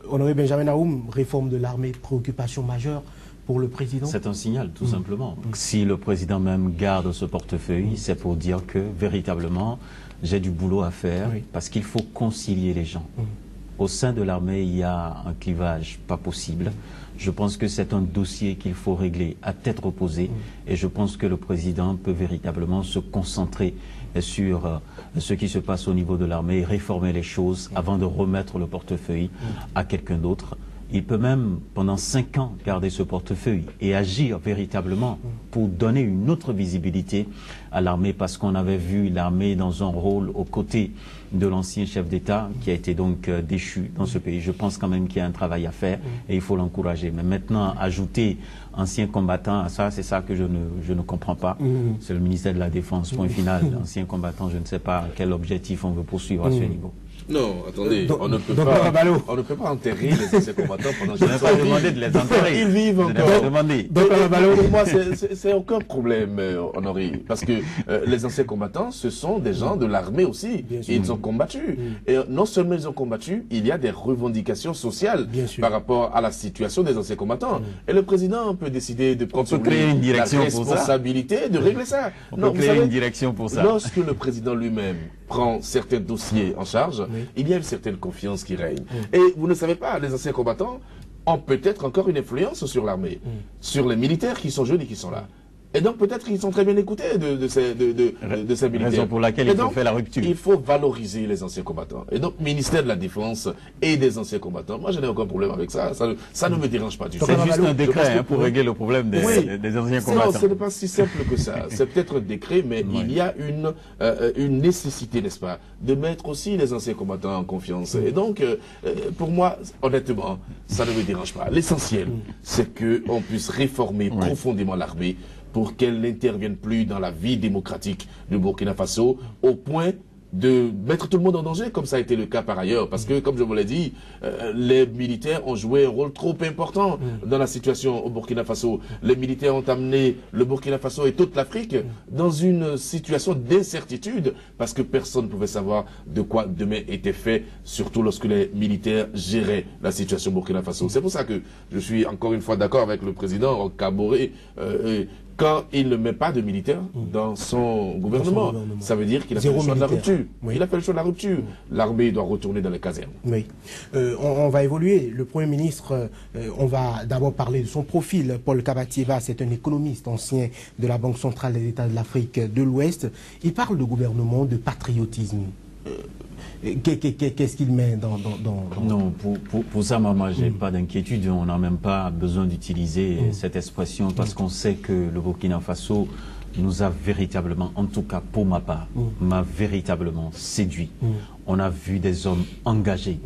Honoré Benjamin Naoum, réforme de l'armée, préoccupation majeure pour le président? C'est un signal, tout simplement. Si le président même garde ce portefeuille, c'est pour dire que, véritablement, j'ai du boulot à faire, parce qu'il faut concilier les gens. Au sein de l'armée, il y a un clivage pas possible. Je pense que c'est un dossier qu'il faut régler à tête reposée, et je pense que le président peut véritablement se concentrer sur ce qui se passe au niveau de l'armée et réformer les choses avant de remettre le portefeuille à quelqu'un d'autre. Il peut même, pendant 5 ans, garder ce portefeuille et agir véritablement pour donner une autre visibilité à l'armée, parce qu'on avait vu l'armée dans un rôle aux côtés de l'ancien chef d'État qui a été donc déchu dans ce pays. Je pense quand même qu'il y a un travail à faire et il faut l'encourager. Mais maintenant, ajouter ancien combattant à ça, c'est ça que je ne comprends pas. C'est le ministère de la Défense, point final. Ancien combattant, je ne sais pas quel objectif on veut poursuivre à ce niveau. Non, attendez, on ne peut pas enterrer les anciens combattants pendant je n'ai pas demandé de les enterrer. Ils vivent encore. Pour moi, c'est aucun problème, Honoré, parce que les anciens combattants, ce sont des gens de l'armée aussi. Et ils ont combattu. Et non seulement ils ont combattu, il y a des revendications sociales par rapport à la situation des anciens combattants. Et le président peut décider de prendre la responsabilité de régler ça. On peut créer une direction pour ça. Lorsque le président lui-même prend certains dossiers en charge, il y a une certaine confiance qui règne. Et vous ne savez pas, les anciens combattants ont peut-être encore une influence sur l'armée, sur les militaires qui sont jeunes et qui sont là. Et donc peut-être qu'ils sont très bien écoutés de ces militaires. Raison pour laquelle il faut faire la rupture. Il faut valoriser les anciens combattants. Et donc ministère de la Défense et des anciens combattants, moi je n'ai aucun problème avec ça. Ça ne me dérange pas du tout. C'est juste un décret pour régler le problème des anciens combattants. Non, ce n'est pas si simple que ça. C'est peut-être un décret, mais il y a une nécessité, n'est-ce pas, de mettre aussi les anciens combattants en confiance. Et donc, pour moi, honnêtement, ça ne me dérange pas. L'essentiel, c'est qu'on puisse réformer profondément l'armée pour qu'elle n'intervienne plus dans la vie démocratique du Burkina Faso au point de mettre tout le monde en danger, comme ça a été le cas par ailleurs. Parce que, comme je vous l'ai dit, les militaires ont joué un rôle trop important dans la situation au Burkina Faso. Les militaires ont amené le Burkina Faso et toute l'Afrique dans une situation d'incertitude, parce que personne ne pouvait savoir de quoi demain était fait, surtout lorsque les militaires géraient la situation au Burkina Faso. C'est pour ça que je suis encore une fois d'accord avec le président Kaboré. Quand il ne met pas de militaires dans son gouvernement, ça veut dire qu'il a fait le choix de la rupture. Il a fait le choix de la rupture. L'armée doit retourner dans les casernes. Oui. On va évoluer. Le Premier ministre, on va d'abord parler de son profil. Paul Kabatieba, c'est un économiste ancien de la Banque centrale des États de l'Afrique de l'Ouest. Il parle de gouvernement, de patriotisme. Qu'est-ce qu'il met dans... Non, pour ça, maman, j'ai pas d'inquiétude. On n'a même pas besoin d'utiliser cette expression parce qu'on sait que le Burkina Faso nous a véritablement, en tout cas pour ma part, m'a véritablement séduit. On a vu des hommes engagés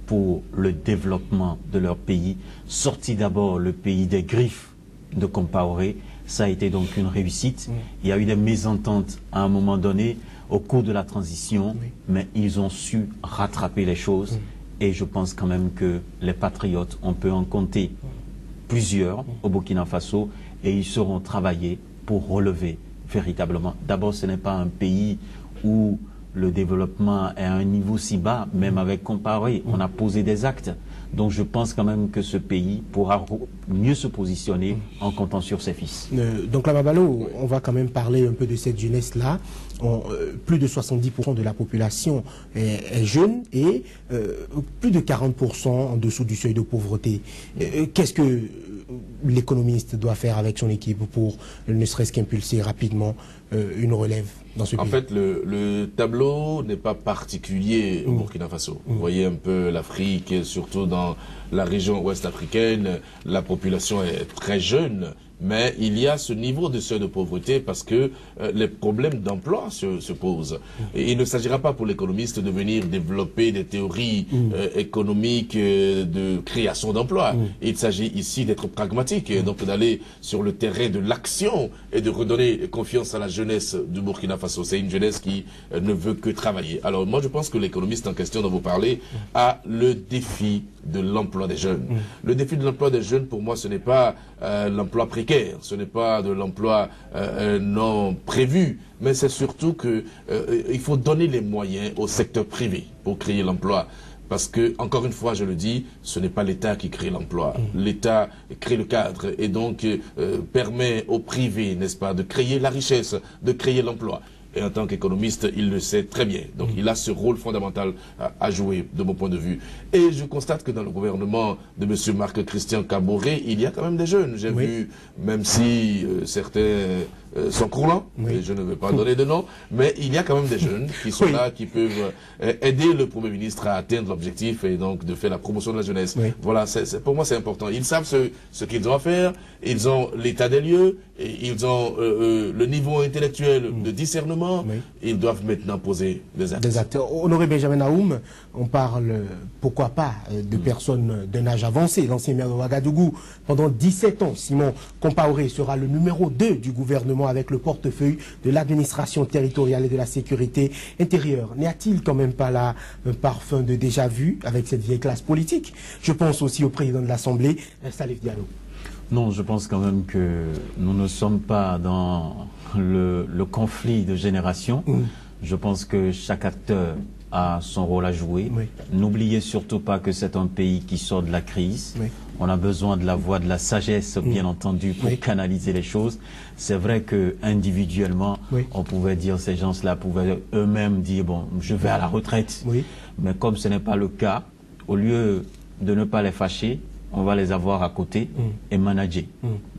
pour le développement de leur pays, sorti d'abord le pays des griffes de Compaoré. Ça a été donc une réussite. Il y a eu des mésententes à un moment donné au cours de la transition, mais ils ont su rattraper les choses. Et je pense quand même que les patriotes, on peut en compter plusieurs au Burkina Faso, et ils seront travaillés pour relever véritablement. D'abord, ce n'est pas un pays où le développement est à un niveau si bas, même avec Compaoré. On a posé des actes. Donc je pense quand même que ce pays pourra mieux se positionner en comptant sur ses fils. Donc là, Mabalo, on va quand même parler un peu de cette jeunesse-là. Plus de 70% de la population est jeune et plus de 40% en dessous du seuil de pauvreté. Qu'est-ce que l'économiste doit faire avec son équipe pour ne serait-ce qu'impulser rapidement une relève dans ce pays? En fait, le tableau n'est pas particulier au Burkina Faso. Vous voyez un peu l'Afrique, surtout dans la région ouest africaine, la population est très jeune. Mais il y a ce niveau de seuil de pauvreté parce que les problèmes d'emploi se posent. Et il ne s'agira pas pour l'économiste de venir développer des théories économiques de création d'emplois. Il s'agit ici d'être pragmatique et donc d'aller sur le terrain de l'action et de redonner confiance à la jeunesse du Burkina Faso. C'est une jeunesse qui ne veut que travailler. Alors moi je pense que l'économiste en question dont vous parlez a le défi de l'emploi des jeunes. Le défi de l'emploi des jeunes, pour moi, ce n'est pas l'emploi précaire, ce n'est pas de l'emploi non prévu, mais c'est surtout que il faut donner les moyens au secteur privé pour créer l'emploi. Parce que, encore une fois, je le dis, ce n'est pas l'État qui crée l'emploi. L'État crée le cadre et donc permet au privé, n'est-ce pas, de créer la richesse, de créer l'emploi. Et en tant qu'économiste, il le sait très bien. Donc il a ce rôle fondamental à jouer de mon point de vue. Et je constate que dans le gouvernement de M. Marc-Christian Kaboré, il y a quand même des jeunes. J'ai vu, même si certains sont croulants, et je ne vais pas donner de nom, mais il y a quand même des jeunes qui sont là, qui peuvent aider le Premier ministre à atteindre l'objectif et donc de faire la promotion de la jeunesse. Voilà, pour moi c'est important. Ils savent ce qu'ils ont à faire, ils ont l'état des lieux, et ils ont le niveau intellectuel de discernement, ils doivent maintenant poser des actes. Des actes. Honoré Benjamin Aoum, on parle, pourquoi pas, de personnes d'un âge avancé. L'ancien maire de Ouagadougou, pendant 17 ans, Simon Compaoré sera le numéro 2 du gouvernement avec le portefeuille de l'administration territoriale et de la sécurité intérieure. N'y a-t-il quand même pas là un parfum de déjà-vu avec cette vieille classe politique? Je pense aussi au président de l'Assemblée, Salif Diallo. Non, je pense quand même que nous ne sommes pas dans le conflit de génération. Je pense que chaque acteur a son rôle à jouer. N'oubliez surtout pas que c'est un pays qui sort de la crise. On a besoin de la voix de la sagesse, bien entendu, pour canaliser les choses. C'est vrai que individuellement, on pouvait dire, ces gens-là pouvaient eux-mêmes dire, bon, je vais à la retraite. Mais comme ce n'est pas le cas, au lieu de ne pas les fâcher, on va les avoir à côté et manager.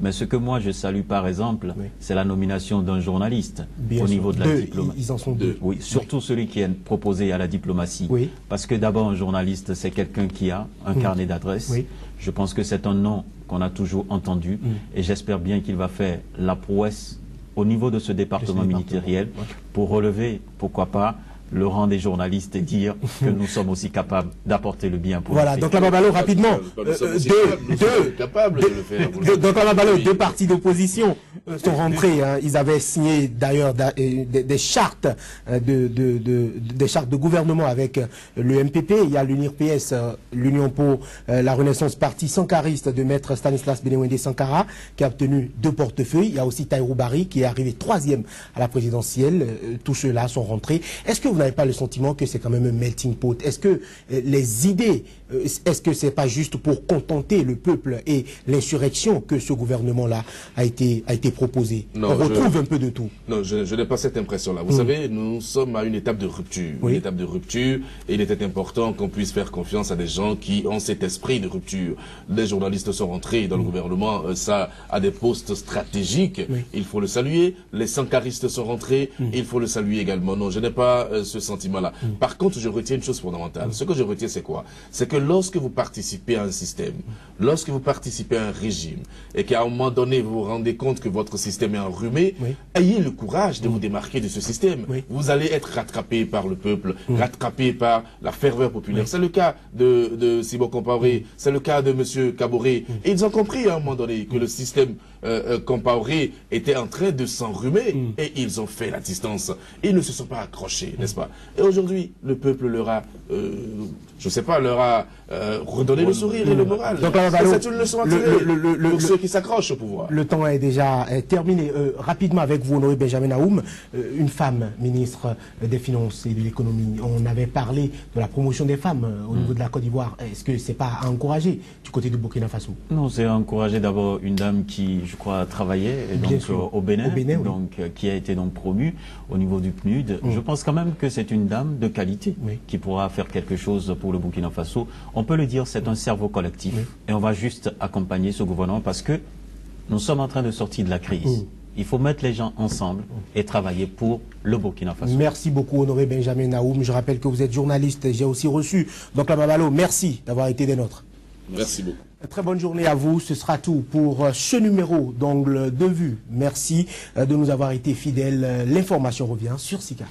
Mais ce que moi je salue par exemple, c'est la nomination d'un journaliste au niveau de la diplomatie. Ils en sont deux. Oui, surtout celui qui est proposé à la diplomatie. Oui. Parce que d'abord un journaliste, c'est quelqu'un qui a un carnet d'adresses. Oui. Je pense que c'est un nom qu'on a toujours entendu et j'espère bien qu'il va faire la prouesse au niveau de ce département ministériel pour relever, pourquoi pas, le rang des journalistes et dire que nous sommes aussi capables d'apporter le bien pour voilà, donc là, Babalo, rapidement, deux partis d'opposition sont rentrés. Hein. Ils avaient signé d'ailleurs des chartes des chartes de gouvernement avec le MPP. Il y a l'UNIRPS, l'Union pour la Renaissance Parti sankariste de maître Stanislas Benewende Sankara, qui a obtenu 2 portefeuilles. Il y a aussi Tahirou Barry qui est arrivé 3e à la présidentielle. Tous ceux-là sont rentrés. Est-ce que vous n'avez pas le sentiment que c'est quand même un melting pot? Est-ce que les idées, est-ce que c'est pas juste pour contenter le peuple et l'insurrection que ce gouvernement-là a été proposé? Non, on retrouve un peu de tout. Non, je n'ai pas cette impression-là. Vous savez, nous sommes à une étape de rupture. Une étape de rupture, et il était important qu'on puisse faire confiance à des gens qui ont cet esprit de rupture. Les journalistes sont rentrés dans le gouvernement, ça à des postes stratégiques, il faut le saluer. Les sankaristes sont rentrés, il faut le saluer également. Non, je n'ai pas ce sentiment-là. Par contre, je retiens une chose fondamentale. Ce que je retiens, c'est quoi? C'est que lorsque vous participez à un système, lorsque vous participez à un régime, et qu'à un moment donné, vous vous rendez compte que votre système est enrhumé, ayez le courage de vous démarquer de ce système. Vous allez être rattrapé par le peuple, rattrapé par la ferveur populaire. C'est le cas de Simon Compaoré, c'est le cas de M. Kaboré. Et ils ont compris à un moment donné que le système Compaoré était en train de s'enrhumer et ils ont fait la distance. Ils ne se sont pas accrochés, n'est-ce pas? Et aujourd'hui, le peuple leur a, je ne sais pas, leur a redonné le sourire et le moral. Donc c'est une leçon à tirer pour ceux qui s'accrochent au pouvoir. Le temps est déjà terminé. Rapidement avec vous, Honoré Benjamin Naoum, une femme ministre des Finances et de l'Économie. On avait parlé de la promotion des femmes au niveau de la Côte d'Ivoire. Est-ce que c'est pas à encourager du côté du Burkina Faso? Non, c'est à encourager d'abord une dame qui, je crois, travaillait donc, au Bénin donc, qui a été donc promue au niveau du PNUD. Je pense quand même que c'est une dame de qualité qui pourra faire quelque chose pour le Burkina Faso. On peut le dire, c'est un cerveau collectif et on va juste accompagner ce gouvernement parce que nous sommes en train de sortir de la crise. Il faut mettre les gens ensemble et travailler pour le Burkina Faso. Merci beaucoup, Honoré Benjamin Naoum. Je rappelle que vous êtes journaliste. J'ai aussi reçu donc la Babalo. Merci d'avoir été des nôtres. Merci beaucoup. Très bonne journée à vous. Ce sera tout pour ce numéro d'Angle de Vue. Merci de nous avoir été fidèles. L'information revient sur SICA.